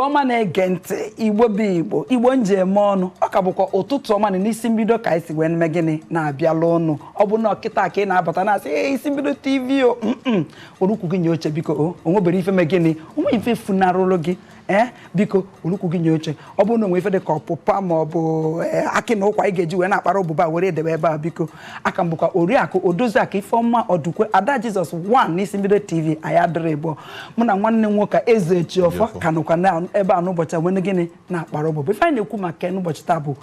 ọma na-ege ntị Igbo bụ Igbo Igbo njem ọnụ ọ ka bụkwa ụtụtụ ọma n'isi mbido ka isi wee nme gịnị na-abịala ọnụ ọ bụ na ọkịta ka ị na-abata na-asị isi mbido TV o orukwu gị nye oche biko onwebere ife me gịnị onwe ife funarụlụ gị biko orukwu gị nye oche ọ bụ na onwe ife dị ka ọpụpa ma ọ bụ akị na ụkwa ị ga-eji wee na-akpara ụbụba were edebe ebe a biko aka m bụkwa Oriakụ Odoziakụ Ifeọma Ọdụkwe Ada Jizọs 1 n'isi mbido TV anyị adịrị ịbụ mụ na nwanne m nwoke Eze Chiọfọ ka nọkwa ebe a n'ụbọchị wee gịnị na-akpara ụbụba ife anyị na-ekwu maka n'ụbọchị taa bụ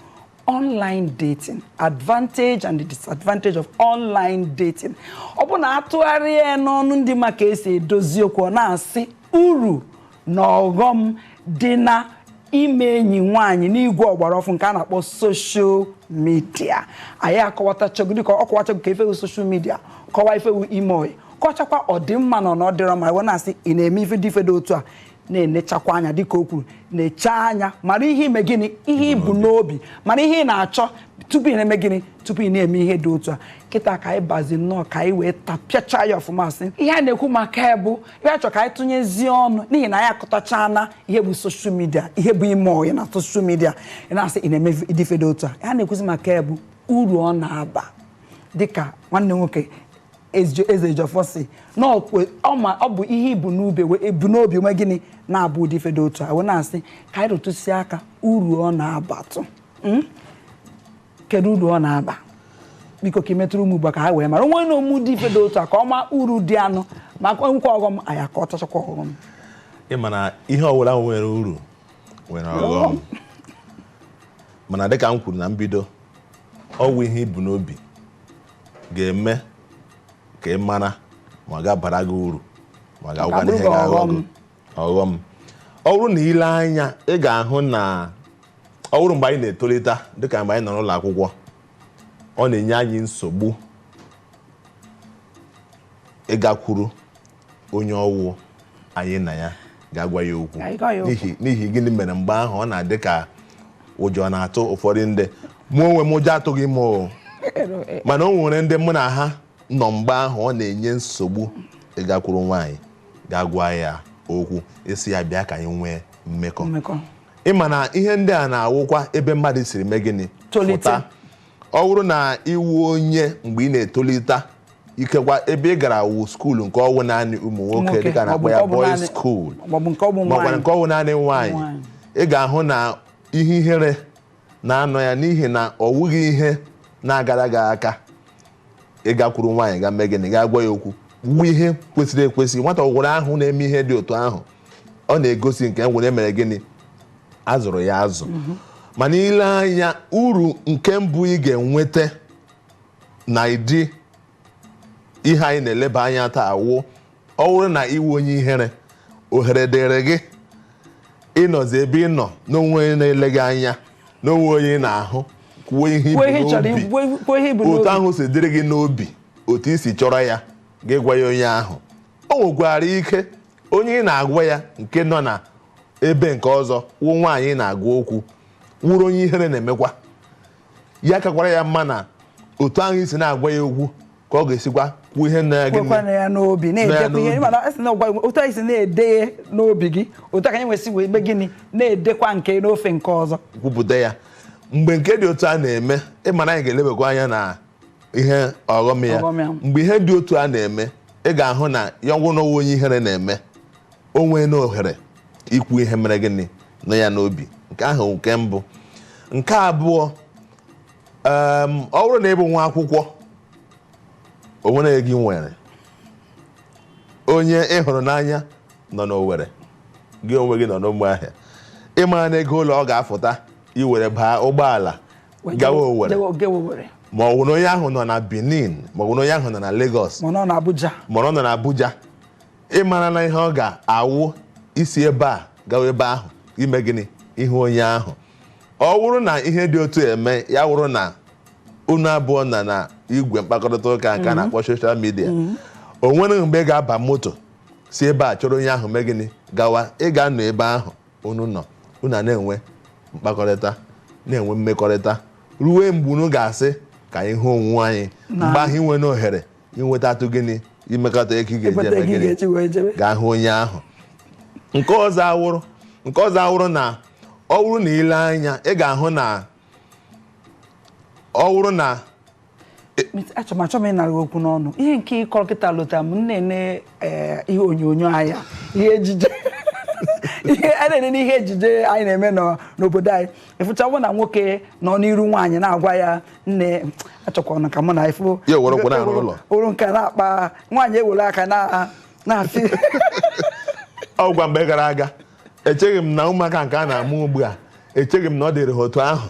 online dating, advantage and the disadvantage of online dating. Ọ bụ na atụgharịa n'ọnụ ndị maka esi edozi okwu na-asị uru na ọghọm dị na ime enyi nwaanyị n'igwe ọgbara ọfụ nke a na-akpọ social media. Anyị akọwatachọgụ dịka ọkọwachọgụ ka ifewu social media, kọwa ifewu ime oyi, kọchakwa ọdịmma na ọnọdịrọ ma iwe na-asị ị na-eme ife dị ife dị otu a na-enechakwa anya dịka o kwuru na-eche anya mara ihe ime gịnị ihe ibu n'obi mara ihe ị na-achọ tupu ị na-eme gịnị tupu ị na-eme ihe dị otu a kịta ka anyị bazi nnọọ ka anyị wee tapịacha ya ọfụma sị ihe a na-ekwu maka ya bụ ihe achọ ka anyị tụnyezie ọnụ n'ihi na anyị akọtachana ihe bụ soshal midia ihe bụ ime ọhịa na soshal midia ị na-asị ị na-eme ife dị otu a ihe a na-ekwuzi maka ya bụ uru ọ na-aba dịka nwanne nwoke Eze Jọfọ si na ọ bụ ihe ibu n'obi nwe gịnị na-abụ ụdị ife dị otu a wee na-asị ka anyị rụtụsi aka uru ọ na-abatụ kedu uru ọ na-aba biko ka imetụrụ ụmụ ugbo ka ha wee mara onwe na ụmụ dị ife dị otu a ka ọma uru dị anụ maka nkwa ọghọm anyị aka ọtachakwa ọghọm ịma na ihe ọbụla nwere uru nwere ọghọm mana dịka m kwuru na mbido ọwụ ihe ibu n'obi ga-eme ka ị mara ma ọ ga-abara gị uru ma ọ ga-agwa n'ihe ga-aghọ ọghọm. Ọ bụrụ na ile anya ị ga-ahụ na ọ bụrụ mgbe anyị na-etolite dịka mgbe anyị nọ n'ụlọ akwụkwọ ọ na-enye anyị nsogbu ịgakwuru onye ọwụ anyị na ya ga-agwa ya okwu n'ihi gịnị mere mgbe ahụ ọ na-adị ka ụjọ na-atụ ụfọdụ ndị mụ onwe m ụjọ atụghị m o mana o nwere ndị mụ na ha nọ mgbe ahụ ọ na-enye nsogbu ịgakwuru nwaanyị ga-agwa ya okwu esi ya bịa ka anyị nwee mmekọ ịma na ihe ndị a na-awụkwa ebe mmadụ siri mee gịnị pụta ọ bụrụ na iwu onye mgbe ị na-etolite ikekwa ebe ị gara wu skuulu nke ọwụ naanị ụmụ nwoke dịka na-akpọ ya boys school maọbụ nke ọwụ naanị nwaanyị ị ga-ahụ na ihe ihere na-anọ ya n'ihi na ọ wụghị ihe na-agara gị aka ịgakwuru nwaanyị ga mee gịnị ga-agwa ya okwu wu ihe kwesịrị ekwesị nwata ọgwụrụ ahụ na-eme ihe dị otu ahụ ọ na-egosi nke nwere mere gịnị azụrụ ya azụ mana ile anya uru nke mbụ ị ga-enweta na ịdị ihe anyị na-eleba anya taa awụ ọ bụrụ na iwu onye ihere ohere dịrị gị ịnọzi ebe ị nọ n'onwe na-ele gị anya n'onwe onye ị na-ahụ kwuo ihe ibu n'obi otu ahụ si dịrị gị n'obi otu isi chọrọ ya ga-egwa ya onye ahụ o nwekwara ike onye ị na-agwa ya nke nọ na ebe nke ọzọ wụ nwaanyị na-agwa okwu wụrụ onye ihere na-emekwa ya kakwara ya mma na otu ahụ isi na-agwa ya okwu ka ọ ga-esikwa kwuo ihe n'obi otu anyị si na-ede n'obi gị otu aka anyị nwesị wee ebe gịnị na-edekwa nke n'ofe nke ọzọ kwupụta ya mgbe nke dị otu a na-eme ịmana anyị ga-elebekwa anya na ihe ọghọm ya mgbe ihe dị otu a na-eme ị ga-ahụ na ya ngwụ n'onwe onye ihere na-eme onwe na ohere ikwu ihe mere gịnị nọ ya n'obi nke ahụ nke mbụ. Nke abụọ ọ bụrụ na ịbụ nwa akwụkwọ onwere gị nwere onye ị hụrụ n'anya nọ n'Owere gị onwe gị nọ n'Ụmụahịa ịmara na ego ụlọ ọ ga-afụta iwere baa ụgbọala gawa Owere ma ọ bụ na onye ahụ nọ na Benin ma ọ bụ na onye ahụ nọ na Lagos ma ọ nọ na Abuja ịmara na ihe ọ ga-awụ isi ebe a gawa ebe ahụ ime gịnị ihe onye ahụ ọ bụrụ na ihe dị otu eme ya wụrụ na unu abụọ na igwe mkpakọrịta ụka nke a na-akpọ soshal midia o nwere mgbe ị ga-aba moto si ebe a chọrọ onye ahụ mee gịnị gawa ị ga-anọ ebe ahụ unu nọ unu na-enwe mkpakọrịta na-enwe mmekọrịta ruo mgbe unu ga-asị ka anyị hụ onwe anyị mgbe ahụ inwe n'ohere inwetatụ gịnị imekọta eke ị ga-eje eme gịnị ga-ahụ onye ahụ. Nke ọzọ awụrụ nke ọzọ awụrụ na ọ wụrụ na ile anya ị ga-ahụ na ọ wụrụ na achọm ịnara okwu n'ọnụ ihe nke ịkọrọ kịta lụta m na-ene ihe onyonyo anya ihe ejije ihe a na-ene ihe ejije anyị na-eme n'obodo anyị ịfụchabụ na nwoke nọ n'iru nwaanyị na-agwa ya nne achọkwana ka mụ na ifụ ụrụ nke na-akpa nwaanyị ewere aka na-afị ọgwa mgbe gara aga echeghị m na ụmụaka nke a na-amụ ugbu a echeghị m na ọ dịrị ha otu ahụ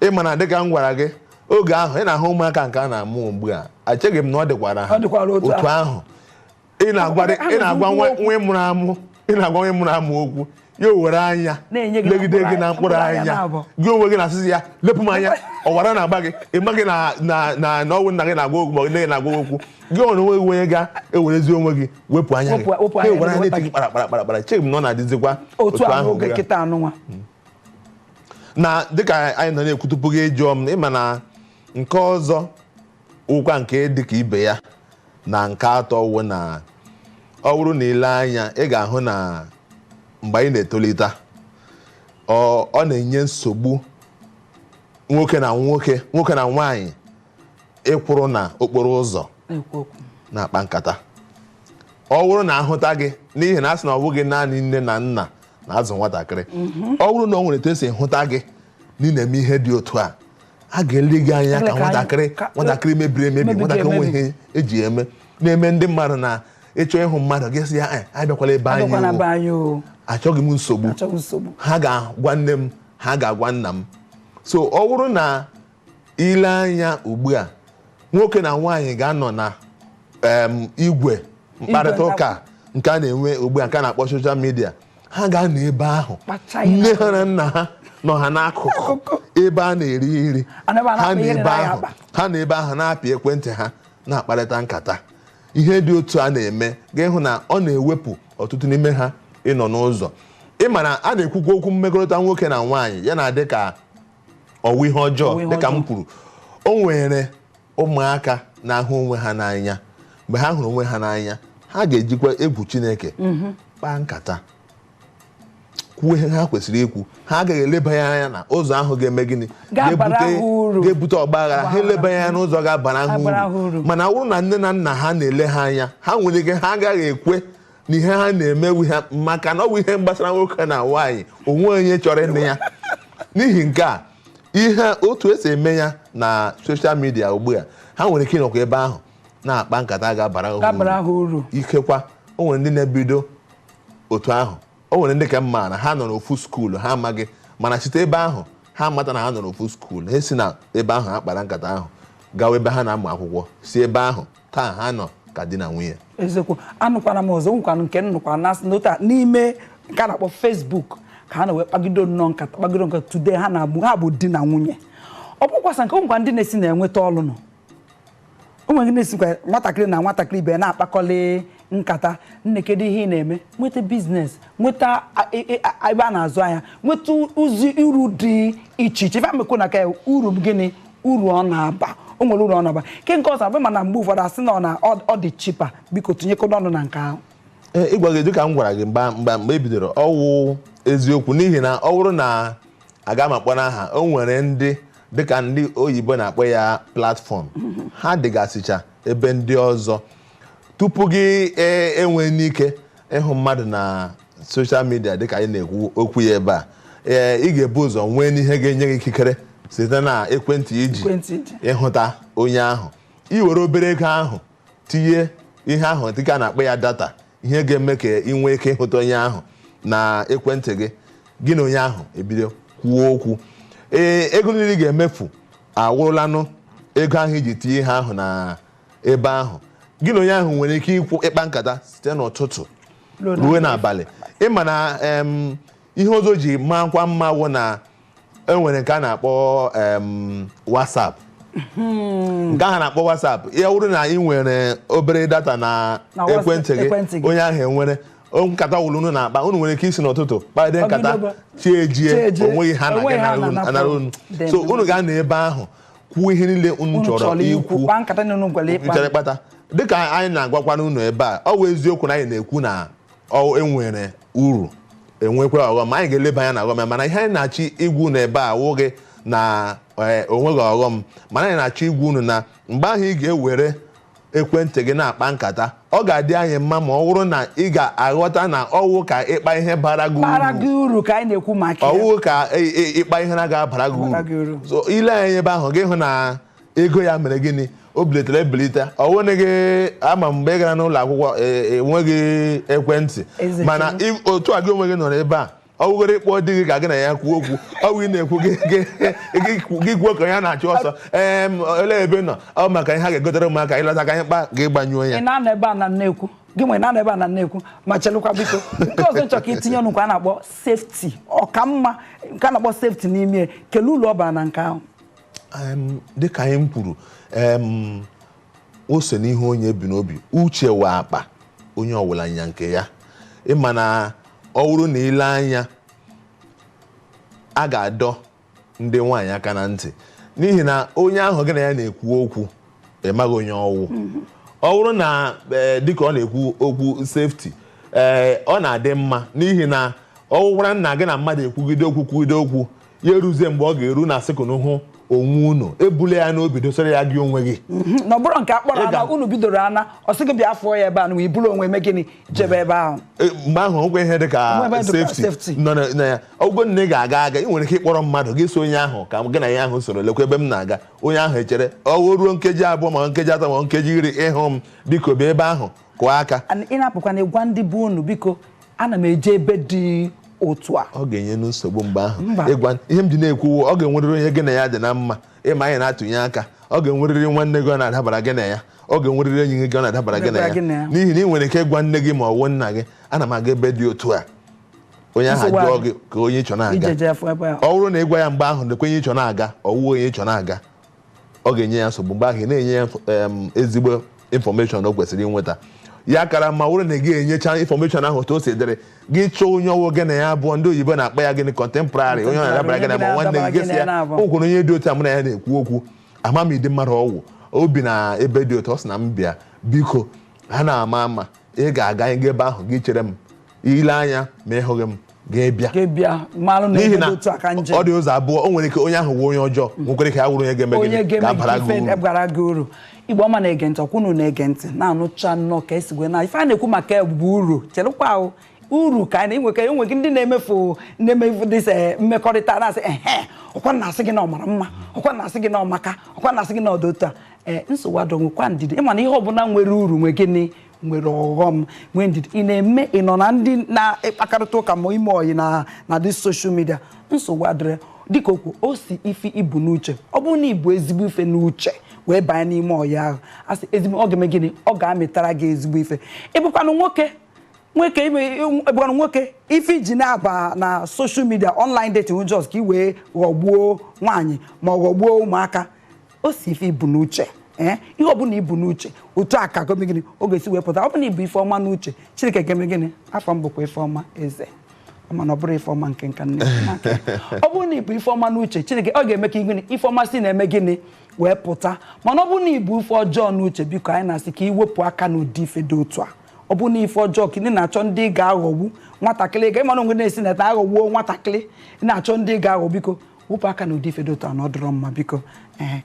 ịma na dịka m gwara gị oge ahụ ị na-ahụ ụmụaka nke a na-amụ ugbu a echeghị m na ọ dịkwara ha otu ahụ ị na-agwa nwa mụrụ amụ okwu ya were anya legide gị na mkpụrụ anya gị onwe gị na-asịsị ya lepụ m anya ọwara na-agba gị ị maghị na ọnwụ nna gị na-agwa okwu ma nne gị na-agwa okwu gị ọrụ onwe gị onye ga-ewerezi onwe gị wepụ anya gị ewere anya na-eti gị kparakparakpara echeghị m na ọ na-adịzikwa otu ahụ na dịka anyị nọ na-ekwu tupu gị jụọ m ịma na nke ọzọ ụkwa nke dịka ibe ya na nke atọ wụ na ọ bụrụ na ile anya ị ga-ahụ na mgbe anyị na-etolite ọ na-enye nsogbu nwoke na nwaanyị ịkwụrụ na okporo ụzọ na-akpa nkata. Ọ bụrụ na ahụta gị n'ihi na a sị na ọ bụghị naanị nne na nna na-azụ nwatakịrị, ọ bụrụ na ọ nwere etu esi hụta gị na ị na-eme ihe dị otu a ga-ele gị anya ka nwatakịrị mebiri emebi, nwatakịrị nwe ihe eji eme na-eme ndị mmadụ na ịchọ ịhụ mmadụ ga-esi ya abịakwala ebe anyị achọghị m nsogbu, ha ga-agwa nne m, ha ga-agwa nna m. So ọ bụrụ na ile anya ugbu a nwoke na nwaanyị ga-anọ na igwe mkparịta ụka nke a na-enwe ugbu a nke a na-akpọ soshal midia, ha ga-anọ ebe ahụ, nne ha na nna ha nọ ha n'akụkụ ebe a na-eri nri, ha na ebe ahụ na-apị ekwentị ha na-akparịta nkata. Ihe dị otu a na-eme ga-ịhụ na ọ na-ewepụ ọtụtụ n'ime ha ịnọ n'ụzọ. Ịma na a na-ekwukwa okwu mmekọrịta nwoke na nwaanyị ya na-adị ka ọwụ ihe ọjọọ. Dịka m kwuru, o nwere ụmụaka na-ahụ onwe ha n'anya. Mgbe ha hụrụ onwe ha n'anya, ha ga-ejikwa egwu Chineke kpaa nkata, kwuo ihe ha kwesịrị ikwu. Ha agaghị eleba ya anya na ụzọ ahụ ga-eme gịnị, ga-ebute ọgba aghara. Ha eleba ya anya n'ụzọ ga-abara ha uru. Mana ọ bụrụ na nne na nna ha na-ele ha anya, ha nwere ike ha agaghị ekwe na ihe ha na-emewu ha, maka na ọ bụ ihe gbasara nwoke na nwaanyị, onwe onye chọrọ ịnụ ya. N'ihi nke a, ihe otu esi eme ya na soshal midia ugbu a, ha nwere ike ịnọkwa ebe ahụ na-akpa nkata ga-abara ha uru. Ikekwa o nwere ndị na-ebido otu ahụ, o nwere ndị ka mma na ha nọ n'ofu skuulu ha amaghị, mana site ebe ahụ ha mata na ha nọ n'ofu skuulu, ha si na ebe ahụ ha kpara nkata ahụ gawa ebe ha na-amụ akwụkwọ, si ebe ahụ taa ha nọ ka di na nwunye. Eziokwu, anụkwara m ọzọ nkwanụ nke nnukwu n'ota n'ime nke a na-akpọ Facebook ka ha na-wee kpagido nkata today ha bụ di na nwunye. Ọ bụkwasa nke nkwa ndị na-esi na-enweta ọlụ nọ, o nwere na-esikwa nwatakịrị na nwatakịrị ibe na-akpakọli nkata, nne kedu ihe ị na-eme, nweta biznes, nweta ebe a na-azụ ahịa, nweta ụzọ uru dị iche iche. Ife amekwu na ka uru gịnị, uru ọ na-aba, o nwere uru ọ na-aba. Ke nke ọzọ abụ mana mgbe ụfọdụ asị na ọ dị chipa, biko tinyekodo ọnụ na nke ahụ. Ịgwa gị dịka m gwara gị mgbe e bidoro, ọwụ eziokwu, n'ihi na ọ bụrụ na aga m akpọ n'aha, o nwere ndị dịka ndị oyibo na-akpọ ya platfọm, ha dịgasịcha ebe ndị ọzọ. Tupu gị enwe n'ike ịhụ mmadụ na soshal midia dịka anyị na-ekwu okwu ya ebe a, ị ga-ebu ụzọ nwee n'ihe ga-enye gị ikikere site na ekwentị iji ịhụta onye ahụ. I were obere ego ahụ tinye ihe ahụ dịka a na-akpọ ya data, ihe ga-eme ka ị nwee ike ịhụta onye ahụ na ekwentị gị na onye ahụ ebido kwuo okwu. Ego niile ị ga-emefu awụrụlanụ ego ahụ iji tinye ihe ahụ na ebe ahụ. Gị na onye ahụ nwere ike ịkpa nkata site n'ụtụtụ ruo n'abalị. Ịma na ihe ọzọ ji makwa mma wụ na enwere nke a na-akpọ WhatsApp. Nke ahụ na-akpọ WhatsApp, ya wụrụ na ị nwere obere data na ekwentị gị, onye ahụ enwere nkata wụrụ unu na-akpa, unu nwere ike isi n'ụtụtụ kpagide nkata chiejie, onweghị ha na-anara unu. So unu ga-anọ ebe ahụ kwuo ihe niile unu chọrọ ikwu, chọrọ ịkpata. Dịka anyị na-agwakwa n'ụlọ ebe a, ọ bụ eziokwu na anyị na-ekwu na enwere uru enwekwa ọghọm anyị ga-eleba anya na ọghọm mana ihe anyị na-achọ igwu n'ebe a wụghị na onweghị ọghọm mana anyị na-achọ igwu unu na mgbe ahụ ị ga-ewere ekwentị gị na-akpa nkata ọ ga-adị anyị mma ma ọ bụrụ na ị ga-aghọta na ọwụ ka ịkpa ihe bara gị uru ka anyị na-ekwu maka ọwụ ka ịkpa ihe na-ga-abara gị uru so ile anyị ebe ahụ gị hụ na ego ya mere gịnị o bilitere ebilite ọwụna gị ama mgbe ị gara n'ụlọ akwụkwọ enweghị ekwentị mana otu a gị onwe gị nọrọ ebe a ọwụgoro ịkpọ di gị ka gị na ya kwuo okwu ọwụ ị na-ekwu gị kwuo ka ya na-achụ ọsọ olee ebe nọ ọ maka ihe ha ga-egotere ụmụaka ịlọta ka anyị kpa ga-ịgbanyụọ ya ị na-anọ ebe a na nnekwu gị nwere na-anọ ebe a na nnekwu ma chelụkwa biko nke ọzọ nchọ ka itinye ọnụ nke a na-akpọ sefti ọkamma nke a na-akpọ sefti n'ime kelee ụlọ ọ bara na nke ahụ dịka anyị m kwuru o so n'ihe onye bi n'obi uche wa akpa onye ọwụla anya nke ya ịma na ọ bụrụ na ile anya a ga-adọ ndị nwaanyị aka na ntị n'ihi na onye ahụ gị na ya na-ekwu okwu ịmaghị onye ọwụ ọ bụrụ na dịka ọ na-ekwu okwu sefti ọ na-adị mma n'ihi na ọ gwara nna gị na mmadụ ekwugide okwu ya eruzie mgbe ọ ga-eru na sekụnụ hụ onwe unu ebule ya n'obi dosara ya gị onwe gị na ọ bụrụ nke akpọrọ ana unu bidoro ana ọ sị gị bịa afọ ya ebe a na ibulu onwe eme gịnị jebe ebe ahụ mgbe ahụ okwe ihe dị ka sefti nọ na ya ọgwụgwọ nne ga-aga ị nwere ike ịkpọrọ mmadụ gị so onye ahụ ka gị na ya ahụ soro lekwa ebe m na-aga onye ahụ echere ọ ruo nkeji abụọ ma nkeji atọ ma nkeji iri ịhụ m biko bịa ebe ahụ kụọ aka ị na-apụkwa na ịgwa ndị bụ unu biko ana m eje ebe dị otu a ọ ga-enye nsogbu mgbe ahụ ịgwa ihe m ji na-ekwu ọ ga-enwerịrị onye gị na ya dị na mma ịma anyị na-atụnye aka ọ ga-enwerịrị nwanne gị ọ na-adabara gị na ya ọ ga-enwerịrị enyi gị ọ na-adabara gị na ya n'ihi na ị nwere ike ịgwa nne gị ma ọ bụ nna gị ana m aga ebe dị otu a onye ahụ jụọ gị ka onye ịchọ na-aga ọ bụrụ na ịgwa ya mgbe ahụ na ekwenye ịchọ na-aga ọwụwa onye ịchọ na-aga ọ ga-enye ya nsogbu mgbe ahụ ị na-enye ya ezigbo infọmeshọn o kwesịrị inweta ya kara ma wụrụ na gị enyecha infọmeshọn ahụ otu o si dịrị gị chọọ onye ọwụ gị na ya abụọ ndị oyibo na-akpa ya gịnị kọntemporarị onye na-adabara gị na ma nwanne gị gịsị ya ụkwụrụ onye dị otu a mụ na ya na-ekwu okwu amamide mmadụ ọwụ obi na ebe dị otu ọ sị na m bịa biko ha na-ama ama ị ga-aga ebe ahụ gị chere m ile anya ma ịhụghị m ga-ebịa n'ihi na ọ dị ụzọ abụọ o nwere ike onye ahụ wụ onye ọjọọ nwekwara ike ya wụrụ onye ga-eme gị ga-abara gị uru Igbo ọma na-ege ntị ọkwụnụ na-ege ntị na-anụcha nnọọ ka esi gwe na ife a na-ekwu maka bụ uru cherekwa ahụ uru ka anyị enwe gị ndị na-emefu dịse mmekọrịta na-asị ọkwa na-asị gị na ọ mara mma ọkwa na-asị gị na ọ maka ọkwa na-asị gị na ọdota nsogbu adọ nwekwa ndidi ịma na ihe ọbụla nwere uru nwe gịnị nwere ọghọm nwee ndidi ị na-eme ị nọ na ndị na-akparịta ụka ma ime oyi na dị soshal midia nsogbu adịrị dịka okwu o si ife ibu n'uche ọ bụrụ na ibu ezigbo ife n'uche wee banye n'ime ọya ahụ asị ezigbo ọ ga-eme gịnị ọ ga-amịtara gị ezigbo ife ịbụkwanụ nwoke ife iji na-aba na soshal midia online dating just ka ị wee ghọgbuo nwaanyị ma ọ ghọgbuo ụmụaka o si ife ibu n'uche ihe ọ bụla ibu n'uche otu a ka gome gịnị ọ ga-esi wee pụta ọ bụla ibu ife ọma n'uche Chineke ga-eme gịnị afọ m bụkwa ife ọma eze mana ọ bụrụ ife ọma nke nka nne ọ bụrụ na ibu ife ọma n'uche Chineke ọ ga-eme ka gịnị ife ọma si na-eme gịnị wee pụta mana ọ bụrụ na ibu ife ọjọọ n'uche biko anyị na-asị ka iwepụ aka n'ụdị ife dị otu a ọ bụrụ na ife ọjọọ ka ị na-achọ ndị ga-aghọgbu nwatakịrị ga ịmana onwe na-esi na aghọgbuo nwatakịrị ị na-achọ ndị ga-aghọ biko wepụ aka n'ụdị ife dị otu a na ọ dịrọ mma biko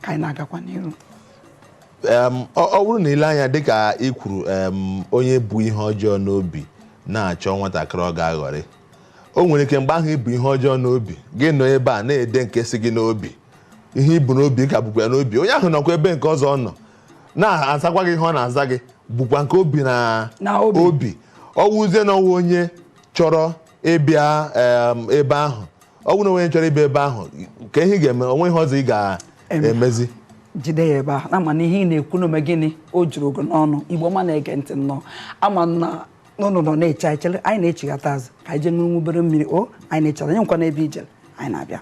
ka anyị na-agakwa n'iru ọ bụrụ na ile anya dịka ị kwuru onye bụ ihe ọjọọ n'obi na-achọ nwatakịrị ọ ga-aghọrị o nwere ike mgbe ahụ ibu ihe ọjọọ n'obi gị nọ ebe a na-ede nke si gị n'obi ihe ibu n'obi ka bụkwa ya n'obi onye ahụ nọkwa ebe nke ọzọ nọ na-azakwa gị ihe ọ na-aza gị bụkwa nke obi na obi ọ wụzie na ọnwa onye chọrọ ịbịa ebe ahụ ọ bụrụ na onye chọrọ ịbịa ebe ahụ ka ihe ga-eme onwe ihe ọzọ ị ga-emezi jide ya ebe ahụ na mana ihe ị na-ekwu n'ome gịnị o juru ogo n'ọnụ Igbo ọma na-ege ntị nnọọ ama na n'ụlọ nọ na-eche echere anyị na-echighata azụ ka anyị jee ṅụrụ obere mmiri anyị na-echere anyị nkwa n'ebe ijere anyị na-abịa